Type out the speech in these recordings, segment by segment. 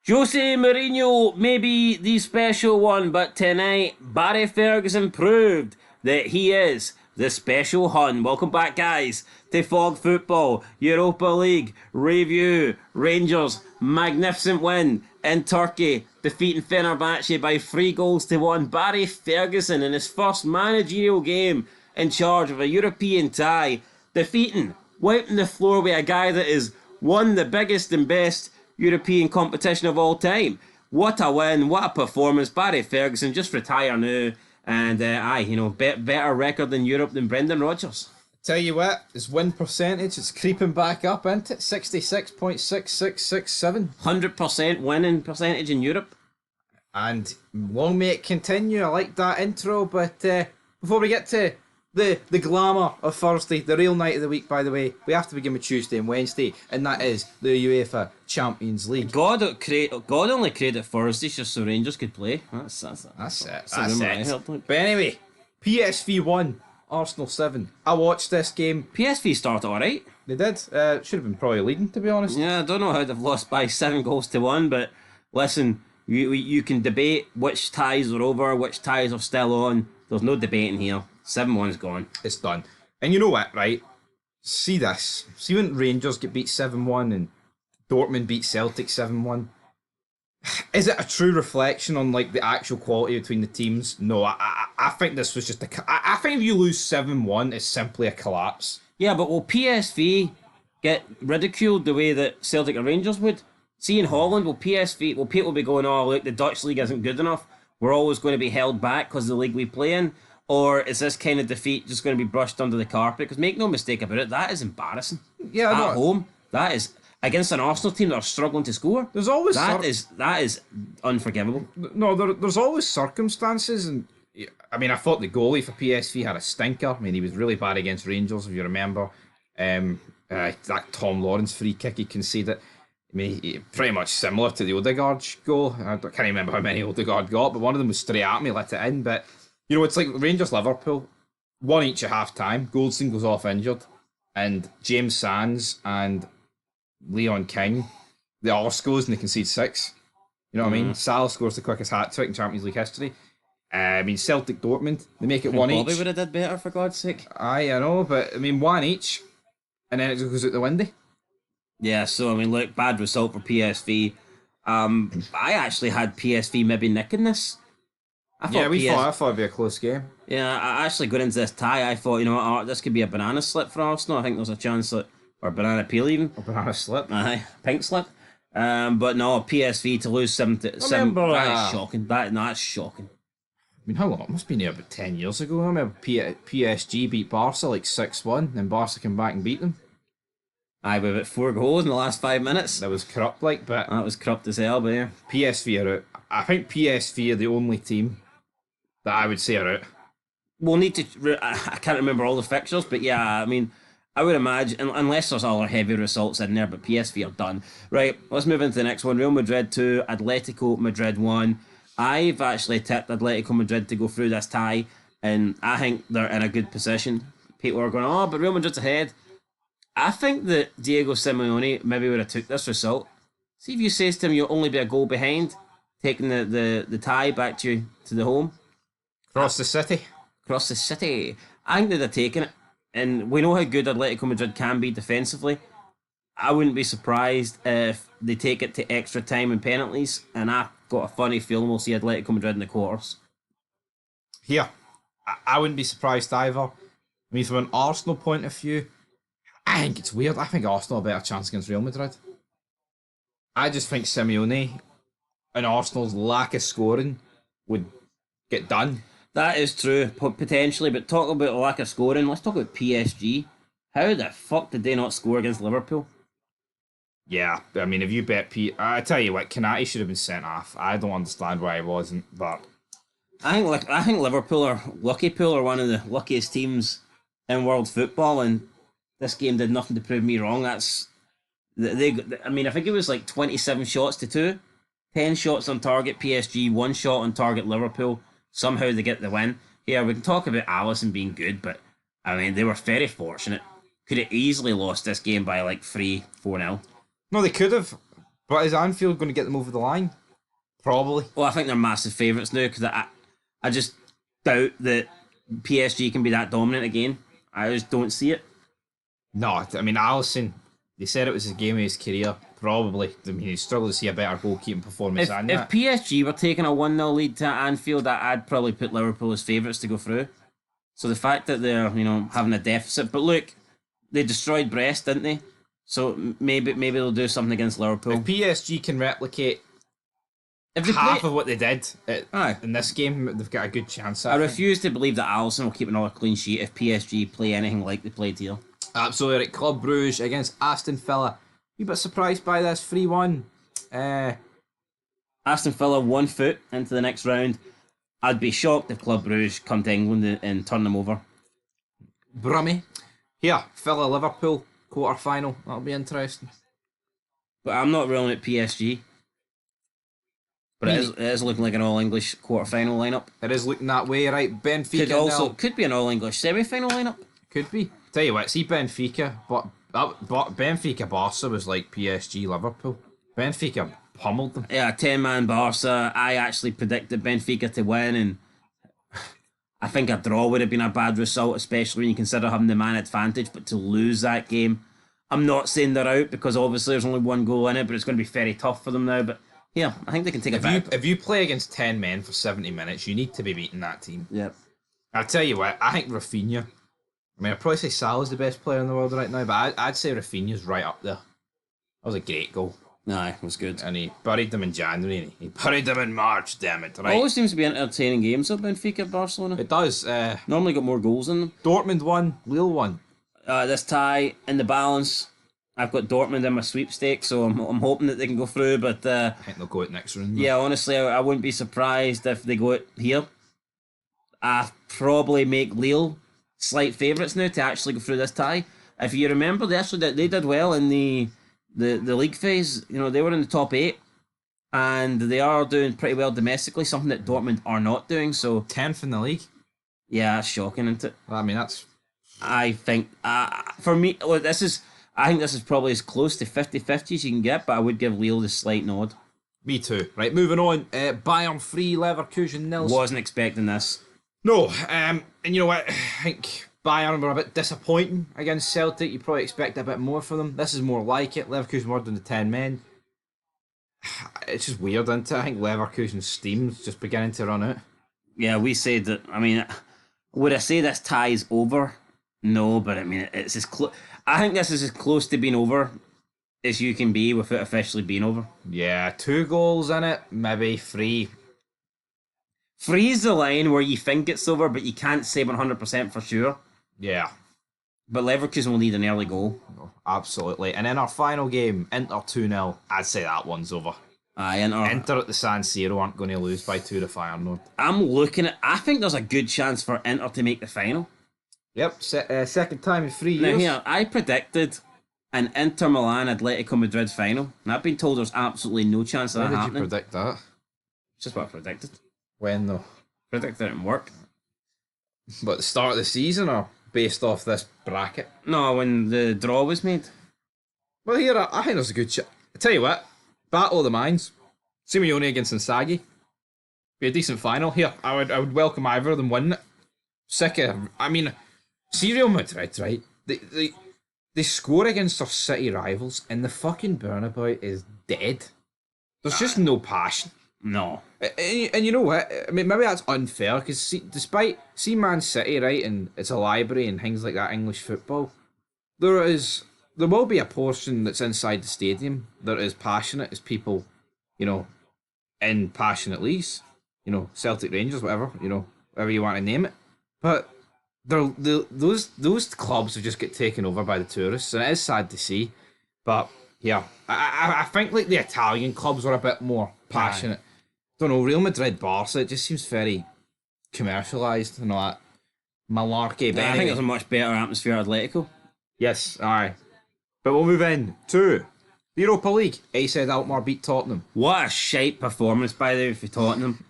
Jose Mourinho may be the special one, but tonight Barry Ferguson proved that he is the special Hun. Welcome back, guys, to Fog Football, Europa League review. Rangers, magnificent win in Turkey, defeating Fenerbahce by 3 goals to 1. Barry Ferguson in his first managerial game in charge of a European tie, wiping the floor with a guy that has won the biggest and best European competition of all time. What a win, what a performance. Barry Ferguson, just retire now. And better record in Europe than Brendan Rodgers. Tell you what, his win percentage, it's creeping back up, isn't it? 66.6667. 100% winning percentage in Europe. And long may it continue. I like that intro, but before we get to the glamour of Thursday, the real night of the week, by the way, we have to begin with Tuesday and Wednesday, and that is the UEFA Champions League. God only created Thursdays just so Rangers could play. That's it. But anyway, PSV 1, Arsenal 7. I watched this game. PSV started alright. They did. Should have been probably leading, to be honest. Yeah, I don't know how they've lost by 7 goals to 1, but listen, you can debate which ties are over, which ties are still on. There's no debating here. 7-1's gone. It's done. And you know what, right? See this. See when Rangers get beat 7-1 and Dortmund beat Celtic 7-1? Is it a true reflection on like the actual quality between the teams? No, I think this was just I think if you lose 7-1, it's simply a collapse. Yeah, but will PSV get ridiculed the way that Celtic and Rangers would? See, in Holland, will people be going, oh, look, the Dutch league isn't good enough. We're always going to be held back because of the league we play in? Or is this kind of defeat just going to be brushed under the carpet? Because make no mistake about it, that is embarrassing. Yeah, at home, that is against an Arsenal team that are struggling to score. There's always that is unforgivable. No, there's always circumstances, and I mean, I thought the goalie for PSV had a stinker. I mean, he was really bad against Rangers, if you remember. That Tom Lawrence free kick he conceded. I mean, pretty much similar to the Odegaard goal. I can't remember how many Odegaard got, but one of them was straight at me, let it in. But you know, it's like Rangers-Liverpool, 1 each at half-time. Goldson goes off injured, and James Sands and Leon King, the all scores and they concede 6. You know what I mean? Sal scores the quickest hat-trick in Champions League history. I mean, Celtic Dortmund, they make it 1 each. Bobby would have did better, for God's sake. I know, but I mean, 1 each, and then it just goes out the window. Yeah, so I mean, look, bad result for PSV. I actually had PSV maybe nicking this. I thought it'd be a close game. Yeah, I actually going into this tie, I thought, you know, this could be a banana slip for Arsenal. I think there's a chance that, or banana peel even. A banana slip. Pink slip. But no, PSV to lose 7 that is shocking. That's shocking. I mean, how long? It must have been there about 10 years ago. I remember PSG beat Barca like 6-1, then Barca came back and beat them. Aye, with about 4 goals in the last 5 minutes. That was corrupt, like, but that was corrupt as hell, but yeah. PSV are out. I think PSV are the only team that I would say are out. We'll need to... I can't remember all the fixtures, but yeah, I mean, I would imagine, unless there's other heavy results in there, but PSV are done. Right, let's move into the next one. Real Madrid 2, Atletico Madrid 1. I've actually tipped Atletico Madrid to go through this tie, and I think they're in a good position. People are going, oh, but Real Madrid's ahead. I think that Diego Simeone maybe would have took this result. See if you say to him you'll only be a goal behind, taking the tie back to the home. Across the city. I think they'd have taken it. And we know how good Atletico Madrid can be defensively. I wouldn't be surprised if they take it to extra time and penalties. And I've got a funny feeling we'll see Atletico Madrid in the quarters. Here, I wouldn't be surprised either. I mean, from an Arsenal point of view, I think it's weird. I think Arsenal have a better chance against Real Madrid. I just think Simeone and Arsenal's lack of scoring would get done. That is true, potentially, but talk about the lack of scoring. Let's talk about PSG. How the fuck did they not score against Liverpool? Yeah, I mean, if you bet I tell you what, Kanate should have been sent off. I don't understand why he wasn't, but I think Liverpool are one of the luckiest teams in world football, and this game did nothing to prove me wrong. I mean, I think it was like 27 shots to 2, 10 shots on target PSG, 1 shot on target Liverpool. Somehow they get the win. Yeah, we can talk about Alisson being good, but I mean, they were very fortunate. Could have easily lost this game by like 3-4-0. No, they could have. But is Anfield going to get them over the line? Probably. Well, I think they're massive favourites now because I just doubt that PSG can be that dominant again. I just don't see it. No, I mean, Alisson, they said it was his game of his career. Probably. I mean, he struggled to see a better goalkeeping performance than If that. PSG were taking a 1-0 lead to Anfield, I'd probably put Liverpool as favourites to go through. So the fact that they're, having a deficit, but look, they destroyed Brest, didn't they? So maybe they'll do something against Liverpool. If PSG can replicate If they half play, of what they did Aye. in this game, they've got a good chance. I refuse to believe that Alisson will keep another clean sheet if PSG play anything like they played here. Absolutely right. Club Brugge against Aston Villa. You bit surprised by this 3-1. Aston Villa 1 foot into the next round. I'd be shocked if Club Brugge come to England and turn them over. Brummy. Here, Villa Liverpool quarter final. That'll be interesting. But I'm not ruling it PSG. But it is looking like an all English quarter final lineup. It is looking that way, right? Benfica Could be an all English semi final lineup. could be. Tell you what, see Benfica, but Benfica Barca was like PSG Liverpool. Benfica pummeled them. Yeah, 10-man Barca. I actually predicted Benfica to win, and I think a draw would have been a bad result, especially when you consider having the man advantage. But to lose that game, I'm not saying they're out because obviously there's only one goal in it, but it's going to be very tough for them now. But yeah, I think they can take a bit. If you play against 10 men for 70 minutes, you need to be beating that team. Yep. I'll tell you what, I think Rafinha, I mean, I'd probably say Salah's the best player in the world right now, but I'd say Rafinha's right up there. That was a great goal. Aye, it was good. And he buried them in January, and he buried them in March, damn it, right? Always seems to be entertaining games at Benfica, Barcelona. It does. Normally got more goals in them. Dortmund won, Lille won. This tie in the balance. I've got Dortmund in my sweepstakes, so I'm hoping that they can go through. But I think they'll go at next round. yeah, honestly, I wouldn't be surprised if they go it here. I probably make Lille slight favourites now to actually go through this tie. If you remember, they did well in the league phase. They were in the top 8, and they are doing pretty well domestically. Something that Dortmund are not doing. So 10th in the league. Yeah, that's shocking, isn't it? I mean, that's. I think for me, well, I think this is probably as close to 50-50 as you can get, but I would give Lille the slight nod. Me too. Right, moving on. Bayern 3, Leverkusen 0. Wasn't expecting this. No, and you know what? I think Bayern were a bit disappointing against Celtic. You probably expect a bit more from them. This is more like it. Leverkusen were doing the 10 men. It's just weird, isn't it? I think Leverkusen's steam's just beginning to run out. Yeah, we said that. I mean, would I say this tie's over? No, but I mean, it's as close. I think this is as close to being over as you can be without officially being over. Yeah, 2 goals in it, maybe 3. 3 is the line where you think it's over, but you can't say 100% for sure. Yeah. But Leverkusen will need an early goal. Oh, absolutely. And in our final game, Inter 2-0, I'd say that one's over. Aye, Inter at the San Siro aren't going to lose by 2 to Feyenoord. I think there's a good chance for Inter to make the final. Yep, second time in 3 years. Now here, I predicted an Inter Milan Atletico Madrid final, and I've been told there's absolutely no chance of that happening. When did you predict that? It's just what I predicted. When though? Predicted it didn't work. But at the start of the season or based off this bracket? No, when the draw was made. Well, here, I think there's a good shot. I tell you what, Battle of the Minds, Simeone against Inzaghi, be a decent final. Here, I would welcome either of them winning it. Sick of, I mean, see Real Madrid, right? They score against their city rivals, and the fucking Bernabeu is dead. There's just no passion. No. And you know what? I mean, maybe that's unfair, because despite Man City, right, and it's a library and things like that, English football, there will be a portion that's inside the stadium that is passionate as people, in passionate leagues, Celtic, Rangers, whatever you want to name it. But those clubs have just get taken over by the tourists, and it is sad to see. But yeah, I think like the Italian clubs are a bit more passionate. Don't know, Real Madrid, Barca, it just seems very commercialised and all that malarkey. But I anyway, think there's a much better atmosphere at Atletico. yes, aye. But we'll move in to the Europa League. AZ Alkmaar beat Tottenham. What a shite performance, by the way, for Tottenham.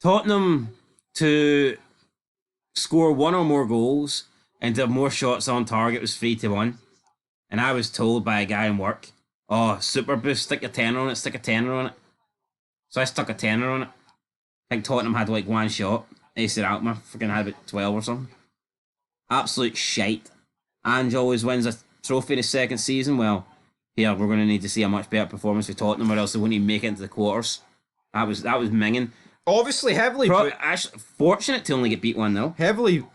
Tottenham to score 1 or more goals and to have more shots on target was 3-1. And I was told by a guy in work Oh, super boost. Stick a tenner on it. Stick a tenner on it. So I stuck a tenner on it. I think Tottenham had like one shot. Ace it out, man. Freaking had about 12 or something. Absolute shite. Ange always wins a trophy the second season. Well, here we're going to need to see a much better performance for Tottenham, or else they won't even make it into the quarters. That was minging. Obviously, Actually, fortunate to only get beat 1-0.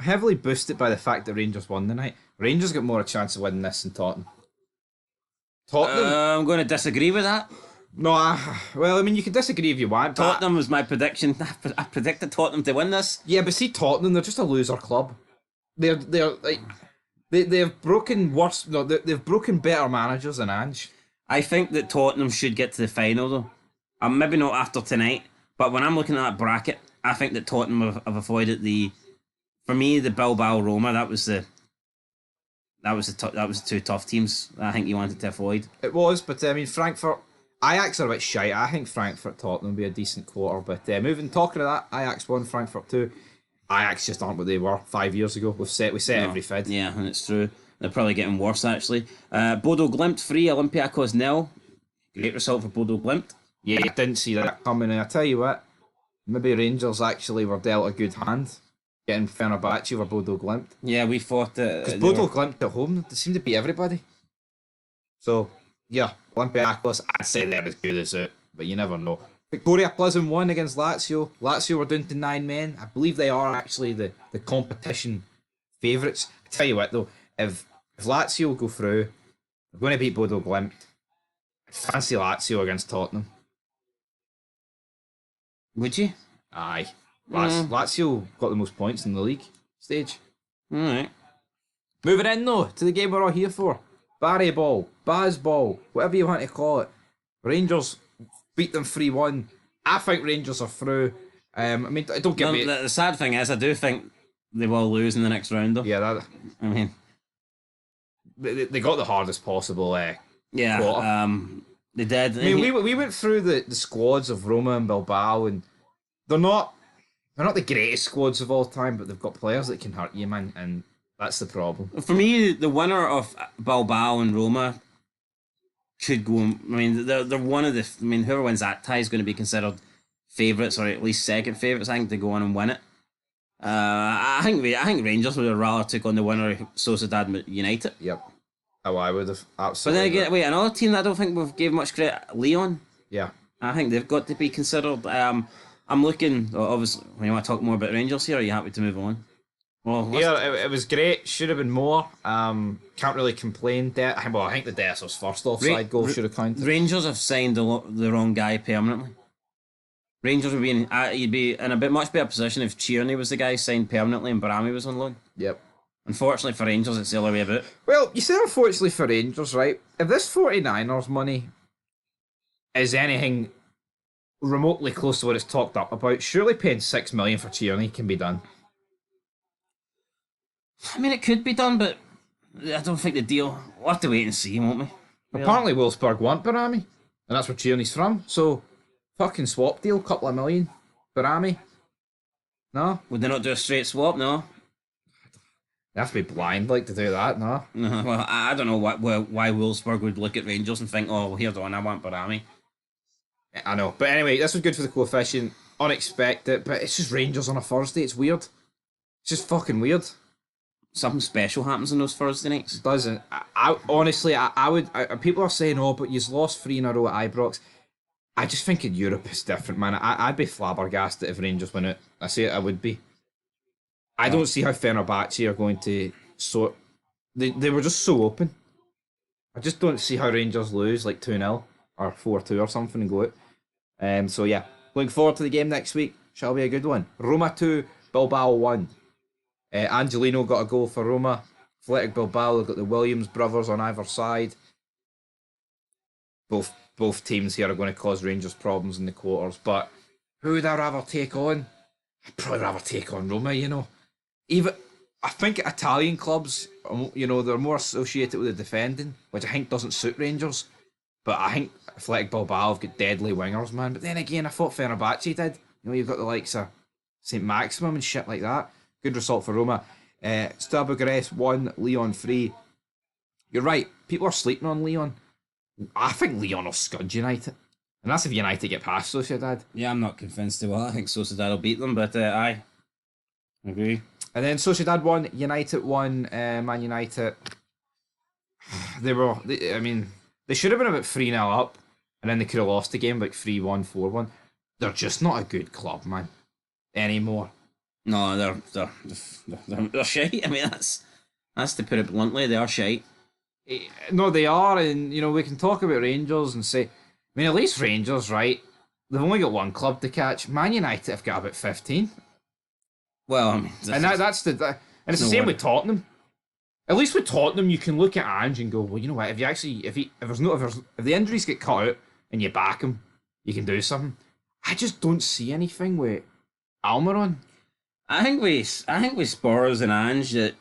heavily boosted by the fact that Rangers won the night. Rangers got more a chance of winning this than Tottenham. Tottenham. I'm going to disagree with that. No, well, I mean, you can disagree if you want. Tottenham was my prediction. I predicted Tottenham to win this. Yeah, but see, Tottenham, they're just a loser club. They're like they've broken worse. No, they've broken better managers than Ange. I think that Tottenham should get to the final though. Maybe not after tonight, but when I'm looking at that bracket, I think that Tottenham have avoided for me, the Bilbao Roma. That was the two tough teams that I think you wanted to avoid. It was, but I mean, Frankfurt, Ajax are a bit shite. I think Frankfurt Tottenham will be a decent quarter, but talking of that, Ajax won, Frankfurt 2. Ajax just aren't what they were 5 years ago. We set every fid. Yeah, and it's true. They're probably getting worse actually. Bodo Glimt 3, Olympiacos 0. Great result for Bodo Glimt. Yeah, I didn't see that coming, and I tell you what, maybe Rangers actually were dealt a good hand getting Fenerbahce over Bodo Glimt. Yeah, we thought that because Bodo Glimt at home, they seem to beat everybody. So yeah, Olympiacos, I'd say they're as good as it, but you never know. Victoria Pleasant won against Lazio. Lazio were down to 9 men. I believe they are actually the competition favourites. I tell you what though, if Lazio go through, they're going to beat Bodo Glimt. I'd fancy Lazio against Tottenham. Would you? Aye. Lazio got the most points in the league stage. Alright. Moving in though, to the game we're all here for. Barry Ball, Baz Ball, whatever you want to call it. Rangers beat them 3-1. I think Rangers are through. I mean, don't get me... The sad thing is, I do think they will lose in the next round though. Yeah, I mean... They got the hardest possible yeah, quarter. they did. I mean, we went through the squads of Roma and Bilbao, and they're not the greatest squads of all time, but they've got players that can hurt you, man, and that's the problem. For me, the winner of Bilbao and Roma should go. I mean, they're one of the. I mean, whoever wins that tie is going to be considered favourites, or at least second favourites. I think to go on and win it. I think Rangers would have rather took on the winner of Sociedad United. Yep. Oh, I would have absolutely. But then again, wait, another team that I don't think we've gave much credit, Leon. Yeah. I think they've got to be considered. I'm looking. Obviously, when you want to talk more about Rangers here, are you happy to move on? Well, yeah, it was great. Should have been more. Can't really complain. Well, I think the Dessers first offside goal should have counted. Rangers have signed the wrong guy permanently. Rangers would be you'd be in a much better position if Tierney was the guy signed permanently and Barami was on loan. Yep. Unfortunately for Rangers, it's the other way about. Well, you say unfortunately for Rangers, right? If this 49ers money is anything remotely close to what it's talked up about, surely paying $6 million for Tierney can be done. I mean, it could be done, but I don't think the deal. We'll have to wait and see, won't we? Really? Apparently, Wolfsburg want Barami, and that's where Tierney's from. So, fucking swap deal, couple of million, Barami. No, would they not do a straight swap? No. You have to be blind like to do that, no? No, well, I don't know why Wolfsburg would look at Rangers and think, oh, well, here's on, I want Barami. I know. But anyway, this was good for the coefficient. Unexpected, but it's just Rangers on a Thursday. It's weird. It's just fucking weird. Something special happens on those Thursday nights. It doesn't. I honestly, I would... people are saying, oh, but you've lost 3 in a row at Ibrox. I just think in Europe it's different, man. I'd be flabbergasted if Rangers win it. I say it, I would be. I don't see how Fenerbahce are going to sort... They were just so open. I just don't see how Rangers lose like 2-0 or 4-2 or something and go out. So yeah, looking forward to the game next week. Shall be a good one. Roma 2, Bilbao 1. Angelino got a goal for Roma. Athletic Bilbao, they've got the Williams brothers on either side. Both teams here are going to cause Rangers problems in the quarters, but who would I rather take on? I'd probably rather take on Roma, you know. Even I think Italian clubs, you know, they're more associated with the defending, which I think doesn't suit Rangers. But I think Athletic Bilbao have got deadly wingers, man. But then again, I thought Fenerbahce did. You know, you've got the likes of St. Maximum and shit like that. Good result for Roma. Steaua Bucharest 1, Lyon 3. You're right, people are sleeping on Lyon. I think Leon will scud United. And that's if United get past Sociedad. Yeah, I'm not convinced they will. I think Sociedad will beat them, but I agree. And then Sociedad won, United won, Man United. They should have been about 3-0 up, and then they could have lost the game like 3-1, 4-1. They're just not a good club, man, anymore. No, they're shite. I mean, that's to put it bluntly. They are shite. No, they are, and we can talk about Rangers and say, I mean, at least Rangers, right? They've only got one club to catch. Man United have got about 15. Well, I mean, and that's and it's the same with Tottenham. At least with Tottenham, you can look at Ange and go, well, you know what? If the injuries get cut out and you back him, you can do something. I just don't see anything with Almiron. I think with Spurs and Ange that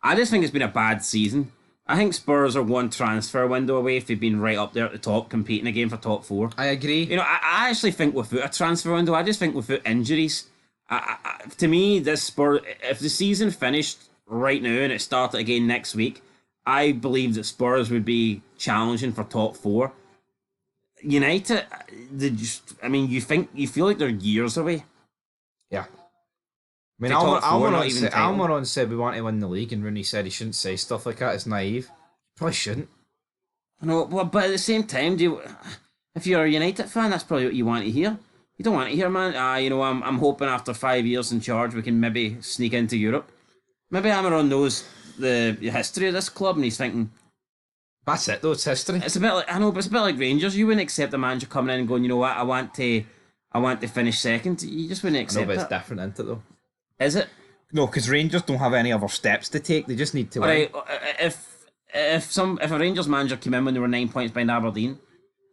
I just think it's been a bad season. I think Spurs are one transfer window away if they've been right up there at the top, competing again for top 4. I agree. I actually think without a transfer window, I just think without injuries, to me, this Spurs, if the season finished right now and it started again next week, I believe that Spurs would be challenging for top 4. United, you feel like they're years away. Yeah. I mean, Almiron said we want to win the league, and Rooney said he shouldn't say stuff like that. It's naive. Probably shouldn't. No, but at the same time, if you're a United fan, that's probably what you want to hear. You don't want to hear, man. I'm hoping after 5 years in charge, we can maybe sneak into Europe. Maybe Almiron knows the history of this club, and he's thinking, that's it, though. It's history. It's a bit like, I know, but it's a bit like Rangers. You wouldn't accept a manager coming in and going, you know what, I want to finish second. You just wouldn't accept that. No, but it's different, isn't it, though? Is it? No, because Rangers don't have any other steps to take. They just need to win. Right, if a Rangers manager came in when they were 9 points behind Aberdeen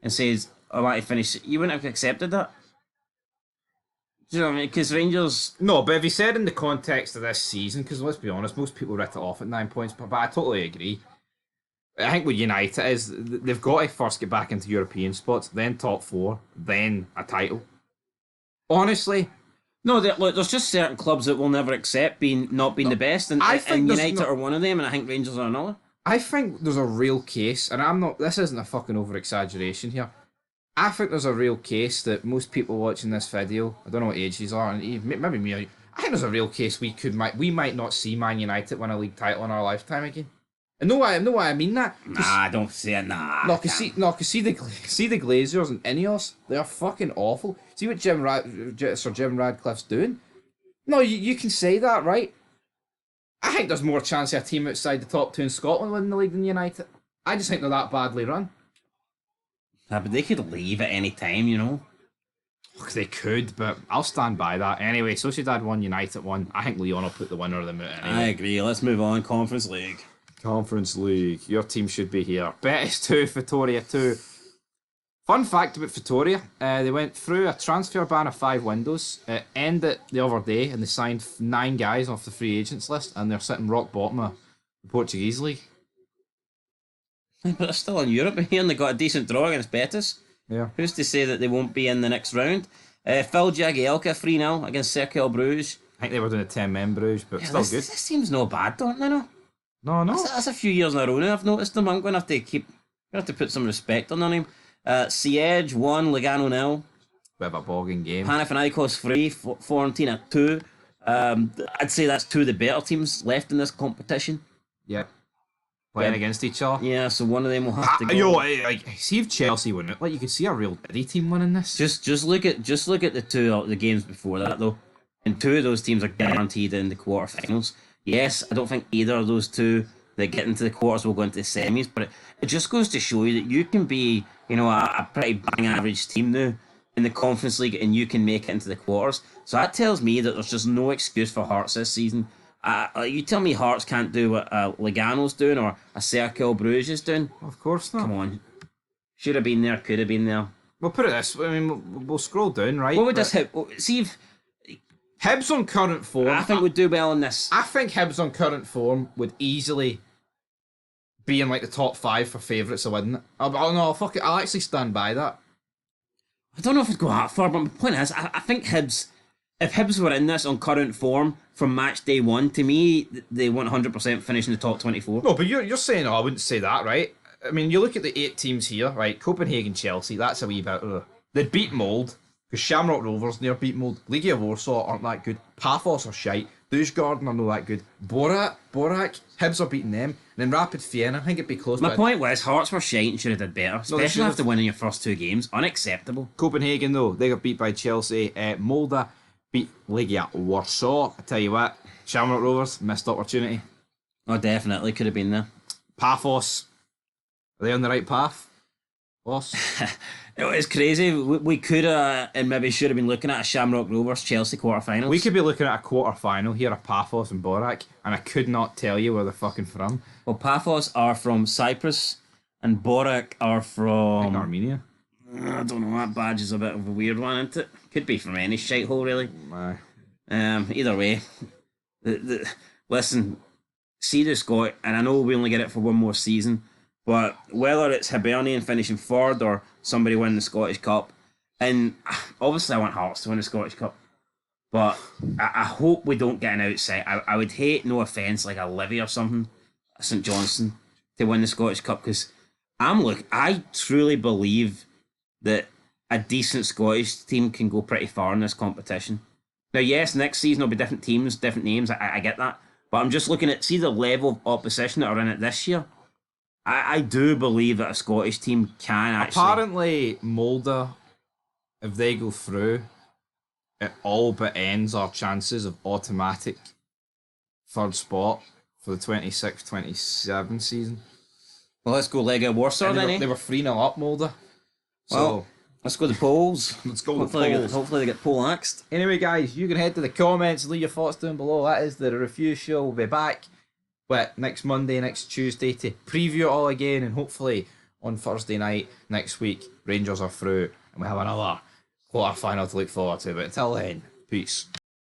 and says, I want to finish, you wouldn't have accepted that. Do you know what I mean? Because Rangers... No, but if he said in the context of this season, because let's be honest, most people write it off at 9 points, but I totally agree. I think with United is they've got to first get back into European spots, then top 4, then a title. Honestly... No, look, there's just certain clubs that will never accept not being the best, and United are one of them, and I think Rangers are another. I think there's a real case, and this isn't a fucking over-exaggeration here. I think there's a real case that most people watching this video, I don't know what age these are, and maybe me, I think there's a real case we might not see Man United win a league title in our lifetime again. And know why I mean that? Nah, I don't say it. Nah. No, see the Glazers and Ineos. They are fucking awful. See what Sir Jim Radcliffe's doing? No, you can say that, right? I think there's more chance of a team outside the top 2 in Scotland winning the league than United. I just think they're that badly run. Yeah, but they could leave at any time, you know. They could, but I'll stand by that. Anyway, Sociedad won, United won. I think Leon will put the winner of them out anyway. I agree. Let's move on. Conference League. Conference League. Your team should be here. Betis 2, Vitoria 2. Fun fact about Vitoria, they went through a transfer ban of 5 windows. It ended the other day, and they signed 9 guys off the free agents list, and they're sitting rock bottom of the Portuguese league. But they're still in Europe here, and they got a decent draw against Betis. Yeah. Who's to say that they won't be in the next round? Phil Jagielka 3-0 against Cercle Bruges. I think they were doing a 10-man Bruges, but still good. This seems no bad, don't they? No. No. That's a few years in a row now. I've noticed them. I'm going to have to put some respect on their name. Siege 1, Lugano 0. Bit of a bogging game. Panathinaikos 3, Fiorentina 2. I'd say that's 2 of the better teams left in this competition. Yeah. Playing against each other. Yeah, so one of them will have to go. See if Chelsea win it. You could see a real Diddy team winning this. Just look at the games before that though, and 2 of those teams are guaranteed in the quarterfinals. Yes, I don't think either of those 2 that get into the quarters will go into the semis, but it just goes to show you that you can be, a pretty bang average team now in the Conference League, and you can make it into the quarters. So that tells me that there's just no excuse for Hearts this season. You tell me Hearts can't do what Lugano's doing or a Cercle Bruges is doing? Of course not. Come on. Should have been there, could have been there. We'll put it this way, we'll scroll down, right? What would this hit? See if Hibs on current form. I think would do well in this. I think Hibs on current form would easily be in the top 5 for favourites to win it. No, fuck it. I'll actually stand by that. I don't know if it'd go that far, but my point is, I think Hibs, if Hibs were in this on current form from match day 1, to me, they want 100% finish in the top 24. No, but you're saying, I wouldn't say that, right? I mean, you look at the 8 teams here, right? Copenhagen, Chelsea, that's a wee bit. They'd beat Mold, because Shamrock Rovers near beat Mold. Legia Warsaw aren't that good. Paphos are shite. Dusgorden are not that good. Borak, Hibs are beating them. And then Rapid Vienna, I think it'd be close. My point was, Hearts were shite and should have did better, especially should've. after winning your first 2 games. Unacceptable. Copenhagen, though, they got beat by Chelsea. Molde beat Legia Warsaw. I tell you what, Shamrock Rovers, missed opportunity. Oh, definitely could have been there. Paphos, are they on the right path? Boss? It's crazy. We could have and maybe should have been looking at a Shamrock Rovers Chelsea quarterfinals. We could be looking at a quarter final here of Paphos and Borak, and I could not tell you where they're fucking from. Well, Paphos are from Cyprus, and Borak are from Armenia. I don't know. That badge is a bit of a weird one, isn't it? Could be from any shithole, really. Aye. Either way, listen. See the Scot, and I know we only get it for one more season, but whether it's Hibernian finishing 3rd or somebody winning the Scottish Cup, and obviously I want Hearts to win the Scottish Cup, but I hope we don't get an outside. I would hate, no offence, like a Livy or something, a St Johnstone, to win the Scottish Cup, because I truly believe that a decent Scottish team can go pretty far in this competition. Now, yes, next season will be different teams, different names, I get that. But I'm just looking at, see the level of opposition that are in it this year. I do believe that a Scottish team can actually... Apparently, Molde, if they go through, it all but ends our chances of automatic 3rd spot for the 26-27 season. Well, let's go Legia Warsaw then, They were 3-0 up, Molde. Well, let's go to the polls. Let's go to the polls. Hopefully they get poll-axed. Anyway, guys, you can head to the comments and leave your thoughts down below. That is the review show. We'll be back next Monday, next Tuesday to preview it all again, and hopefully on Thursday night next week, Rangers are through and we have another quarter final to look forward to. But until then, peace.